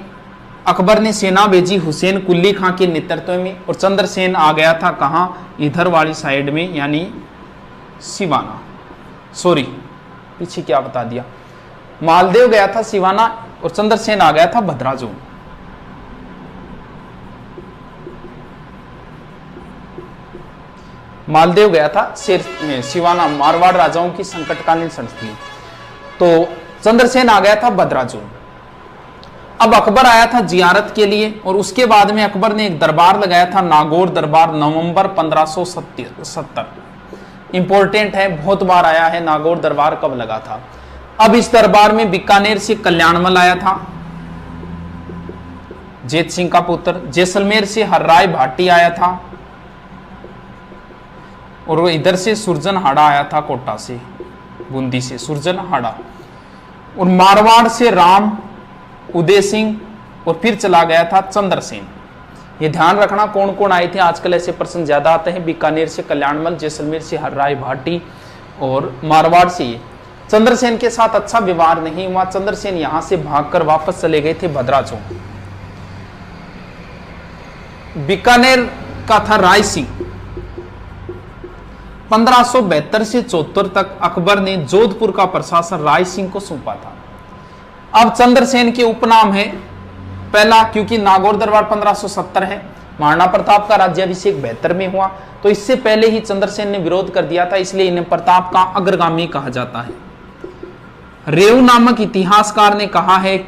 अकबर ने सेना भेजी हुसैन कुल्ली खां के नेतृत्व में, और चंद्रसेन आ गया था कहां, इधर वाली साइड में, यानी सिवाना। सॉरी, पीछे क्या बता दिया, मालदेव गया था सिवाना और चंद्रसेन आ गया था भद्राजोन। मालदेव गया था सिवाना, मारवाड़ राजाओं की संकटकालीन संस्थि। तो चंद्रसेन आ गया था भद्राजोन। अब अकबर आया था जियारत के लिए, और उसके बाद में अकबर ने एक दरबार लगाया था, नागौर दरबार, नवंबर 1570। इंपॉर्टेंट है, बहुत बार आया है नागौर दरबार कब लगा था। अब इस दरबार में बीकानेर से कल्याणमल आया था, जेत सिंह का पुत्र। जैसलमेर से हर्राय भाटी आया था, और वो इधर से सुरजनहाड़ा आया था, कोटा से, बूंदी से सुरजनहाड़ा। और मारवाड़ से राम, उदय सिंह, और फिर चला गया था चंद्रसेन। ये ध्यान रखना कौन कौन आए थे, आजकल ऐसे प्रश्न ज्यादा आते हैं। बीकानेर से कल्याणमल, जैसलमेर से हर्राय भाटी और मारवाड़ से ये। चंद्रसेन के साथ अच्छा व्यवहार नहीं हुआ, चंद्रसेन यहां से भागकर वापस चले गए थे भद्राजोन। बीकानेर का था राय सिंह। 1572 से 74 तक अकबर ने जोधपुर का प्रशासन राय सिंह को सौंपा था। अब चंद्रसेन के उपनाम है पहला, क्योंकि नागौर दरबार 1570 है, महाराणा प्रताप का राज्याभिषेक 72 में हुआ, तो इससे पहले ही चंद्रसेन ने विरोध कर दिया था, इसलिए इन्हें प्रताप का अग्रगामी कहा जाता है। रेऊ नामक इतिहासकार ने कहा है कि